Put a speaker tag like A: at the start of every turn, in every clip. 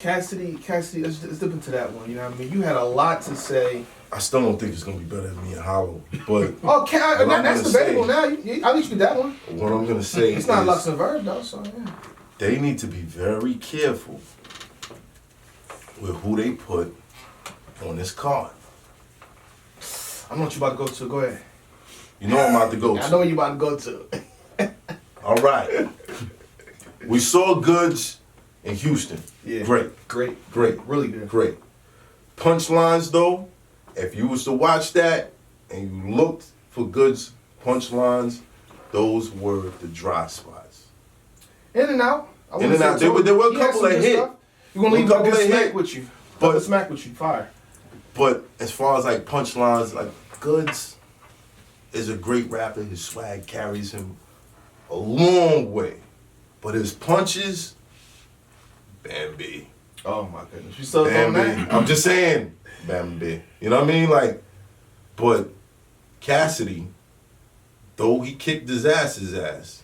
A: Cassidy, let's dip into that one. You know what I mean? You had a lot to say.
B: I still don't think it's gonna be better than me and Hollow, but
A: that's debatable now. At least you that one.
B: What I'm gonna say
A: it's not Lux and Verb though, so yeah.
B: They need to be very careful with who they put on this card.
A: I know what you about to go to. Go ahead.
B: You know I'm about to go to.
A: I know what you about to go to.
B: All right. We saw Goodz in Houston.
A: Yeah.
B: Great.
A: Really good.
B: Great. Punchlines though, if you was to watch that and you looked for Goodz punchlines, those were the dry spots.
A: In and out.
B: In and out. There were a couple of hits.
A: You're gonna leave a good smack with you.
B: But
A: smack with you, fire.
B: But as far as like punchlines, like Goodz is a great rapper. His swag carries him a long way. But his punches, Bambi.
A: Oh my goodness. You still on that?
B: I'm just saying, Bambi. You know what I mean? Like, but Cassidy, though he kicked his ass,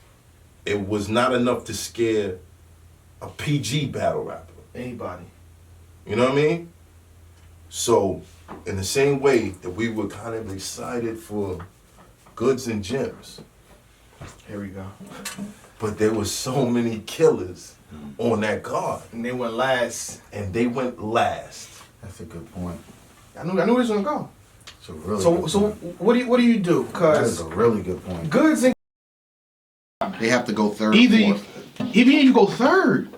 B: it was not enough to scare a PG battle rapper.
A: Anybody.
B: You know what I mean? So, in the same way that we were kind of excited for Goodz and Gems.
A: Here we go.
B: But there was so many killers on that card.
A: And they went last.
C: That's a good point.
A: I knew he was gonna go.
C: It's a really
A: so
C: good
A: so
C: point.
A: what do you do?
C: That is a really good point.
A: Goodz and
C: They have to go third.
A: either you go third.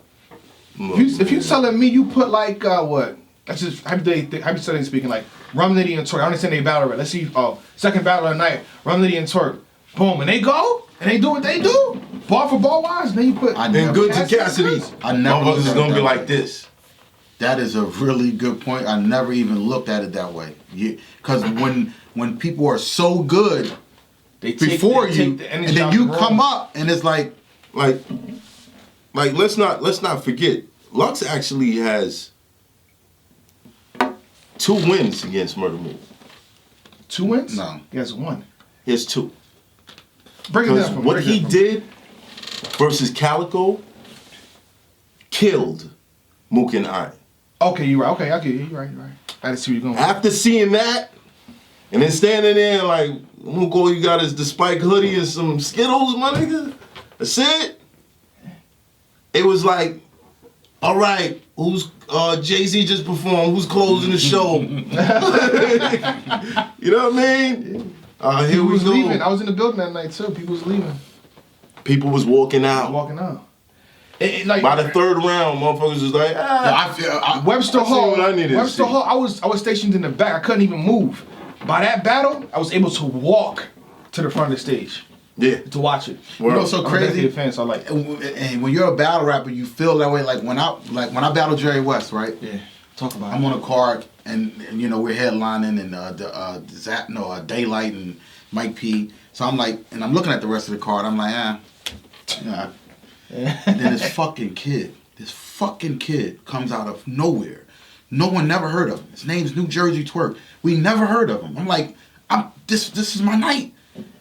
A: If you telling me you put like what? That's just hypothetically speaking, like Rum Nitty and Twerk. I understand they battle right. Let's see. Second battle of the night. Rum Nitty and Twerk. Boom, and they go and they do what they do. Ball for ball wise, and then you put.
B: And Goodz and Cassidy.
C: I never.
B: Motherfuckers is gonna be like this.
C: That is a really good point. I never even looked at it that way. Because when people are so good before you, and then you come up and it's like
B: let's not forget, Lux actually has 2 wins against Murder Moon.
A: 2 wins?
C: No.
A: He has 1.
B: He has 2.
A: Break it down.
B: What he did versus Calico killed Mook and Iron.
A: Okay, you're right. Okay, I get you. You're right. I didn't see where you're going.
B: After seeing that, and then standing there like, Mook, all you got is the Spike hoodie and some Skittles, my nigga. That's it. It was like, all right, who's Jay-Z just performed? Who's closing the show? You know what I mean? Here we go.
A: Leaving. I was in the building that night too. People was leaving.
B: People was walking out.
A: Like,
B: by the third round, motherfuckers was like,
A: Webster Hall.
B: Webster
A: Hall. I was stationed in the back. I couldn't even move. By that battle, I was able to walk to the front of the stage.
B: Yeah.
A: To watch it.
C: You know, so crazy.
A: I'm a fan, so I like it.
C: And when you're a battle rapper, you feel that way. Like when I battled Jerry West, right?
A: Yeah. Talk about
C: I'm on a card, and you know we're headlining, and Daylight and Mike P. So I'm like, and I'm looking at the rest of the card. I'm like, yeah. And then this fucking kid comes out of nowhere. No one never heard of him. His name's New Jersey Twerk. We never heard of him. I'm like, this is my night.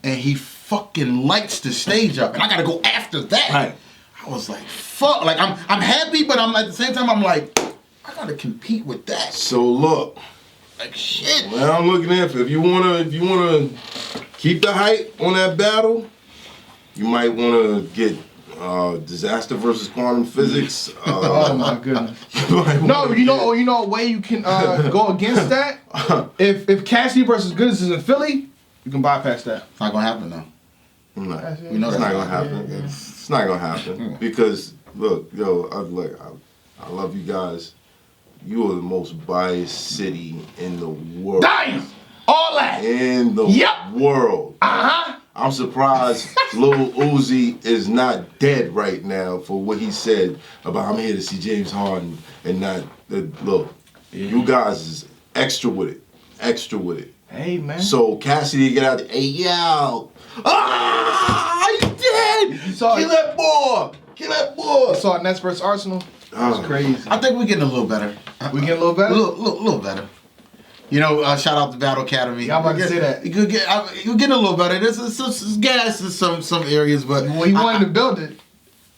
C: And he fucking lights the stage up, and I gotta go after that.
B: Right.
C: I was like, fuck. Like I'm happy, but I'm at the same time I'm like, I gotta compete with that.
B: So look,
C: like shit.
B: Well, I'm looking at if you wanna keep the hype on that battle, you might wanna get Disaster versus Quantum Physics.
A: Oh my goodness. You know a way you can go against that? If Cassidy versus Goodz is in Philly, you can bypass that.
C: It's not gonna happen though.
B: No,
C: we know
B: it's
C: that's
B: not gonna happen. Yeah. It's not gonna happen because look, I love you guys. You are the most biased city in the world.
A: Damn! All that!
B: In the world.
A: Uh-huh.
B: I'm surprised Lil Uzi is not dead right now for what he said about I'm here to see James Harden and not look. Yeah. You guys is extra with it.
A: Hey man.
B: So Cassidy get out there, hey yo. You dead! Kill that boy!
A: You saw Nets versus Arsenal? That's crazy.
C: I think we're getting a little better.
A: We getting a little better?
C: A little better. You know, shout out to Battle Academy.
A: Yeah, I'm about to say that.
C: You're getting a little better. There's gas in some areas, but
A: when you wanted to build it.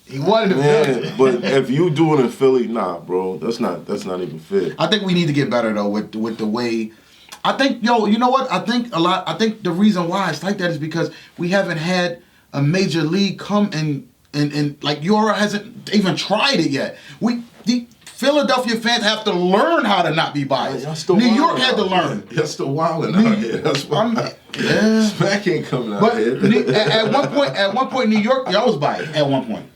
A: He wanted to build it.
B: But if you do it in Philly, nah, bro, that's not even fair.
C: I think we need to get better though with the way. I think you know what? I think the reason why it's like that is because we haven't had a major league come and like Euro hasn't even tried it yet. The Philadelphia fans have to learn how to not be biased. New York had to learn.
B: Y'all still wilding out here. That's why. Smack ain't coming out here.
C: At one point, New York, y'all was biased at one point.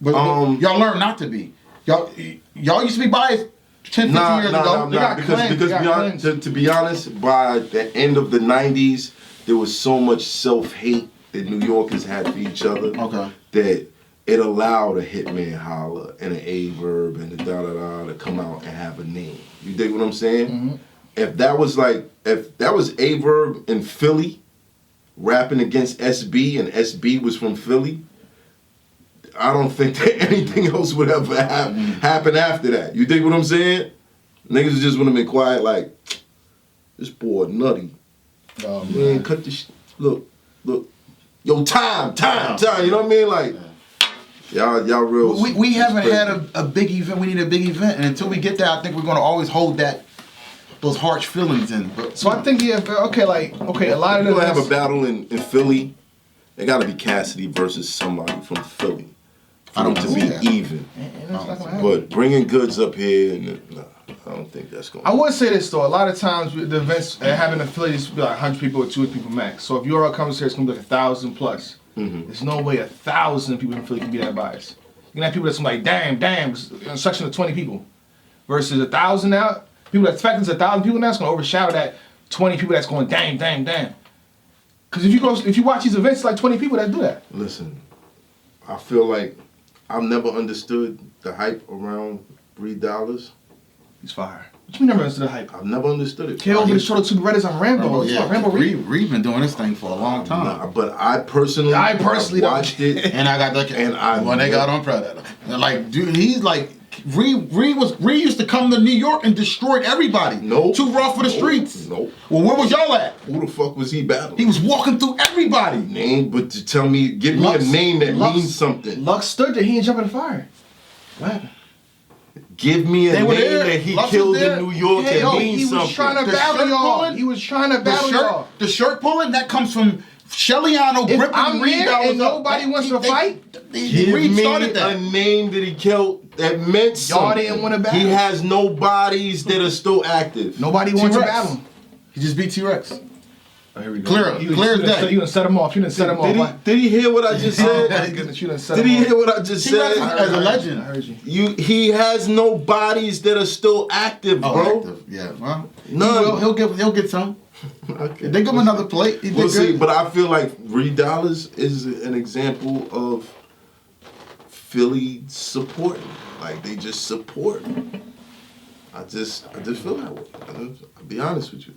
C: But y'all learned not to be. Y'all used to be biased 10, 15 years ago.
B: Because to be honest, by the end of the 90s, there was so much self-hate that New Yorkers had for each other that it allowed a Hitman Holler and an A-Verb and a da-da-da to come out and have a name. You dig what I'm saying? Mm-hmm. If that was A-Verb in Philly rapping against SB and SB was from Philly, I don't think that anything else would ever happen after that. You dig what I'm saying? Niggas just would have been quiet like, this boy nutty. Oh, man, cut this look. Yo, time. You know what I mean? Like, y'all real.
C: We haven't had a big event. We need a big event. And until we get there, I think we're going to always hold those harsh feelings in.
A: So I think, a lot of them.
B: We're going to have a battle in Philly. It got to be Cassidy versus somebody from Philly. I don't to be even. But bringing Goodz up here, I don't think that's going to
A: I would say this, though. A lot of times, the events having a Philly used to be like 100 people or 200 people max. So if Euro comes here, it's going to be like 1,000 plus. Mm-hmm. There's no way 1,000 people in Philly can be that biased. You can have people that's like, damn, in a section of 20 people. Versus 1,000 now. People that expect there's 1,000 people now, it's going to overshadow that 20 people that's going, damn. Because if you watch these events, it's like 20 people that do that.
B: Listen, I feel like I've never understood the hype around $3.
A: He's fire. What you mean never understood the hype?
B: I've never understood it.
A: Came over to show the two Reddits on Rambo. Rambo
C: Reed been doing this thing for a long time.
B: Nah, but I personally watched it.
C: And I got when they got on Predator. Like, dude, he's like, Reed used to come to New York and destroyed everybody.
B: Nope.
C: Too rough for the streets.
B: Nope.
C: Well, where was y'all at?
B: Who the fuck was he battling?
C: He was walking through everybody.
B: Name, but to tell me, give me a name that means something.
A: Lux stood there, he didn't jump in the fire. What?
B: Give me a name that he killed in New York that means something.
A: He was trying to battle y'all. He was trying to battle y'all.
C: The shirt pulling, that comes from Shelliano gripping
A: I'm
C: Reed.
A: And nobody wants to fight?
B: Give me a name that he killed that meant something.
A: Y'all didn't want to battle.
B: He has no bodies that are still active.
A: Nobody wants to battle him.
C: He just beat T-Rex.
A: Oh, here we go.
C: Clear as day.
A: You done set him off.
B: Did he hear what I just said? Did he hear what I just said?
C: As a legend.
A: I heard you.
B: He has no bodies that are still active, bro.
C: Active. Yeah, well,
B: none.
C: He'll get some.
B: Okay.
C: They give him another plate.
B: We'll see, but I feel like $3 is an example of Philly supporting. Like, they just support. I just feel that way. I'll be honest with you.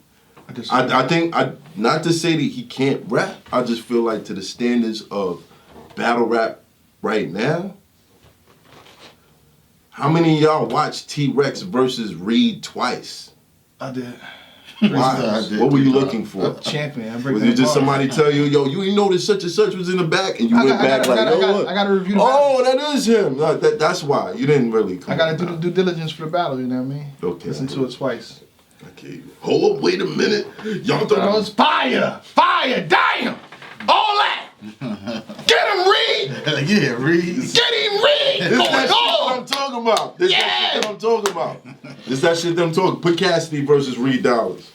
B: I think, not to say that he can't rap, I just feel like to the standards of battle rap right now, how many of y'all watched T-Rex versus Reed twice?
A: I did.
B: Why? What were you looking for?
A: Champion.
B: Was it just somebody tell you, yo, you noticed such and such was in the back, and you went back like,
A: I got to review the
B: battle. That is him. No, that's why. You didn't really come.
A: I got to do the due diligence for the battle, you know what I mean?
B: Okay.
A: Listen to it twice.
B: Okay. Hold up, wait a minute. Y'all thought
A: it was fire! Fire! Damn! All that! Get him, Reed!
C: Yeah, Reed.
A: Get him, Reed!
B: This that shit I'm talking about. This that shit I'm talking about. This that shit I'm talking. Put Cassidy versus Reed Dollars.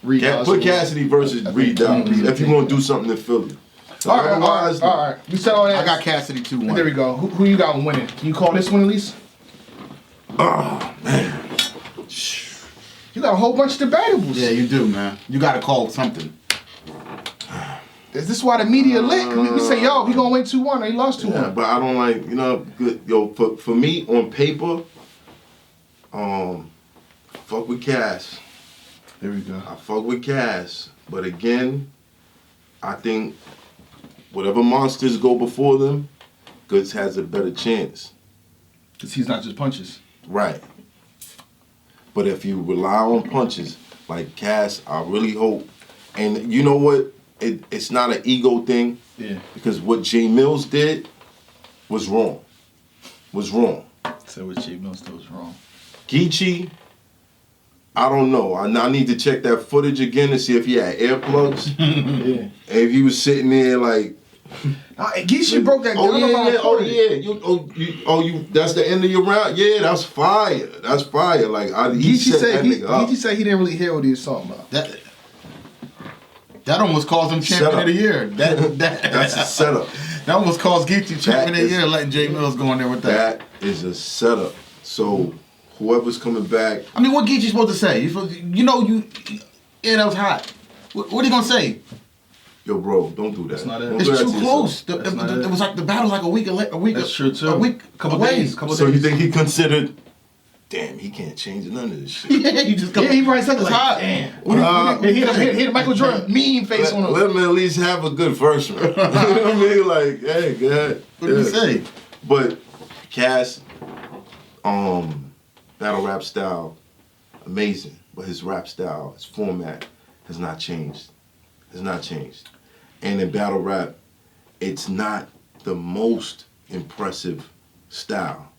B: Put Cassidy versus Reed Dollars if you want to do something in Philly.
A: All right. You said all that.
C: I got Cassidy 2-1.
A: There we go. Who you got winning? Can you call this one at least?
B: Oh, man.
A: You got a whole bunch of debatables.
C: Yeah, you do, man. You got to call something.
A: Is this why the media lit? We say, yo, he gonna win 2-1 or he lost 2-1.
B: Yeah, but I don't like, for me on paper, fuck with Cass.
A: There we go.
B: I fuck with Cass, but again, I think whatever monsters go before them, Goodz has a better chance.
A: Because he's not just punches.
B: Right. But if you rely on punches, like Cass, I really hope. And you know what? It's not an ego thing.
A: Yeah.
B: Because what Jay Mills did was wrong. was wrong.
A: So what Jay Mills did was wrong.
B: Geechee, I don't know. I need to check that footage again to see if he had earplugs.
A: Yeah.
B: And if he was sitting there like.
A: Geechee broke that.
B: Oh yeah. That's the end of your round. Yeah, that's fire. That's fire. Like he set that nigga up.
A: Geechee said he didn't really hear what he was talking about.
C: That almost caused him champion of the year.
B: That's a setup.
C: That almost caused Geechee champion of the year, letting Jay Mills go in there with that.
B: That is a setup. So whoever's coming back.
C: I mean, what Geechee supposed to say? That was hot. What are you gonna say?
B: Yo, bro, don't do that.
A: That's not it.
C: It's too close. It was like the battle's like a week.
A: That's true too.
C: A week,
A: couple
C: away.
A: days.
B: So you think he considered? Damn, he can't change none of this shit.
C: Yeah, you just
A: he probably said
C: it's
A: like,
C: hot.
A: Damn. He hit Michael Jordan mean face on him.
B: Let him at least have a good first round. You know what I mean? Like, hey, good.
C: What did you say?
B: But Cass, battle rap style, amazing. But his rap style, his format has not changed. Has not changed. And in battle rap, it's not the most impressive style.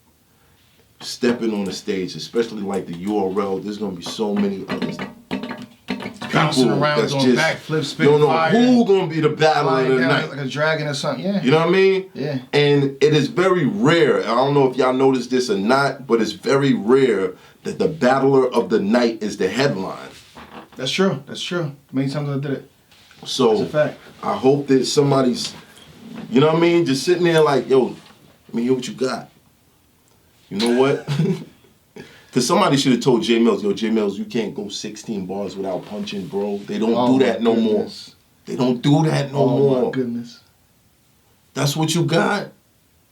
B: Stepping on the stage, especially like the URL, there's gonna be so many other
A: Bouncing around,
B: that's
A: doing
B: just,
A: backflips,
B: you
A: spitting
B: don't know
A: fire.
B: who gonna be the battler of the
A: Down
B: night.
A: like a dragon or something. Yeah.
B: You know what I mean?
A: Yeah.
B: And it is very rare. I don't know if y'all noticed this or not, but it's very rare that the battler of the night is the headline.
A: That's true. That's true. Many times I did it.
B: So
A: That's a fact.
B: I hope that somebody's, you know what I mean, just sitting there like, yo, let me hear what you got. You know what? Because somebody should have told Jay Mills, yo, Jay Mills, you can't go 16 bars without punching, bro. They don't do that no more. They don't do that no more.
A: Oh my goodness.
B: That's what you got?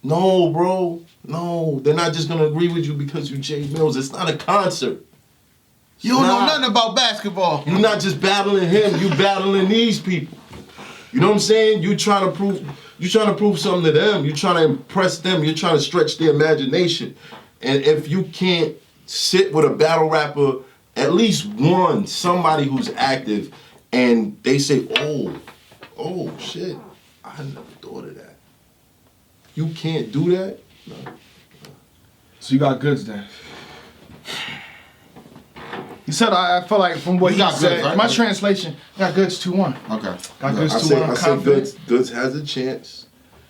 B: No, bro. No. They're not just going to agree with you because you're Jay Mills. It's not a concert.
C: You don't know nothing about basketball.
B: You're not just battling him, you battling these people. You know what I'm saying? You're trying to prove something to them. You're trying to impress them. You're trying to stretch their imagination. And if you can't sit with a battle rapper, at least one, somebody who's active, and they say, oh shit, I never thought of that. You can't do that? No.
A: So you got Goodz then. He said, I felt like from what he
C: got
A: said,
C: Goodz, right?
A: my translation, got Goodz 2-1.
C: Okay.
A: Got Goodz
B: I
A: 2-1. I'm
B: say
A: confident.
B: Goodz has a chance,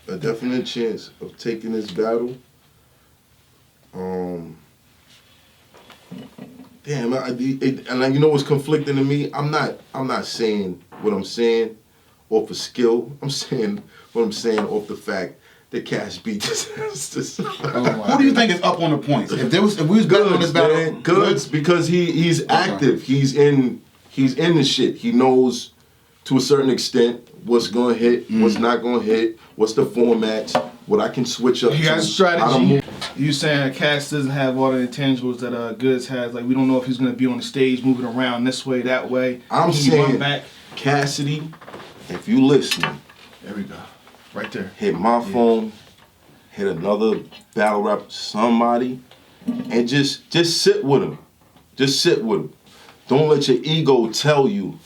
B: a definite chance of taking this battle. Damn, and you know what's conflicting to me? I'm not saying what I'm saying off of skill. I'm saying what I'm saying off the fact that Cash beat this.
C: Who do you think is up on the points? If we was betting on this battle,
B: man. Goodz, because he's active. He's in the shit. He knows to a certain extent what's gonna hit, what's not gonna hit, what's the formats, what I can switch up.
A: He
B: to,
A: has strategy. You saying Cass doesn't have all the intangibles that Goodz has? Like we don't know if he's gonna be on the stage moving around this way, that way.
B: I'm
A: Can he run
B: saying
A: back?
B: Cassidy, if you listening,
A: There we go. Right there.
B: hit my phone, hit another battle rap, somebody, and just sit with him. Just sit with him. Don't let your ego tell you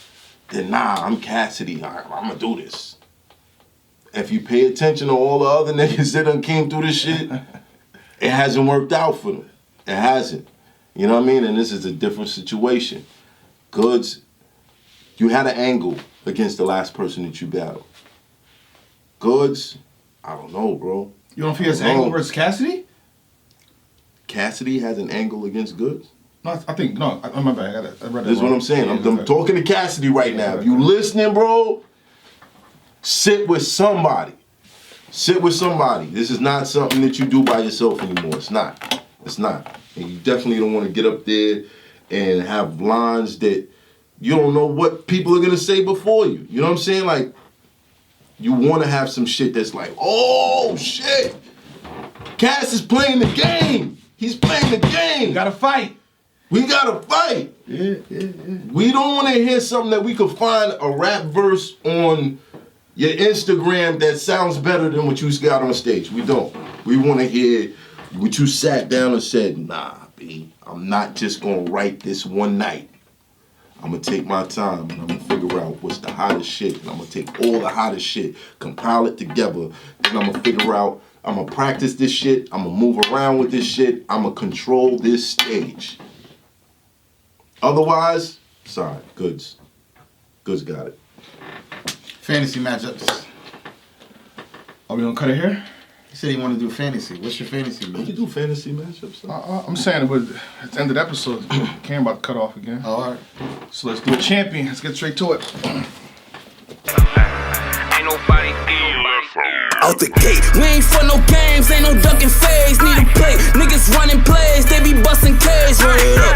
B: that, nah, I'm Cassidy, I'm gonna do this. If you pay attention to all the other niggas that done came through this shit, it hasn't worked out for them. It hasn't. You know what I mean? And this is a different situation. Goodz, you had an angle against the last person that you battled. Goodz, I don't know, bro.
A: You don't feel it's angle versus Cassidy?
B: Cassidy has an angle against Goodz?
A: No, I think no. I'm my bad. I read that.
B: This is what I'm saying.
A: Yeah,
B: I'm talking to Cassidy right now. If you listening, bro, sit with somebody. Sit with somebody. This is not something that you do by yourself anymore. It's not. It's not. And you definitely don't want to get up there and have lines that you don't know what people are gonna say before you. You know what I'm saying? Like, you want to have some shit that's like, oh shit, Cass is playing the game. He's playing the game.
A: Gotta fight.
B: We gotta fight.
A: Yeah.
B: We don't want to hear something that we could find a rap verse on your Instagram that sounds better than what you got on stage. We don't. We want to hear what you sat down and said, nah, B, I'm not just going to write this one night. I'm going to take my time and I'm going to figure out what's the hottest shit. And I'm going to take all the hottest shit, compile it together, and I'm going to figure out I'm gonna practice this shit. I'm gonna move around with this shit. I'm gonna control this stage. Otherwise, sorry, Goodz. Goodz got it.
C: Fantasy matchups.
A: Are we gonna cut it here?
C: He said he wanted to do fantasy. What's your fantasy
B: We can
C: matchup?
B: do fantasy matchups.
A: I'm saying it was at the end of the episode. Cam about to cut off again.
C: Oh, all right.
A: So let's do a champion. Let's get straight to it.
D: Ain't nobody
E: Out the gate, we ain't for no games, ain't no ducking phase. Need a play, niggas running plays, they be busting K's. Run it up,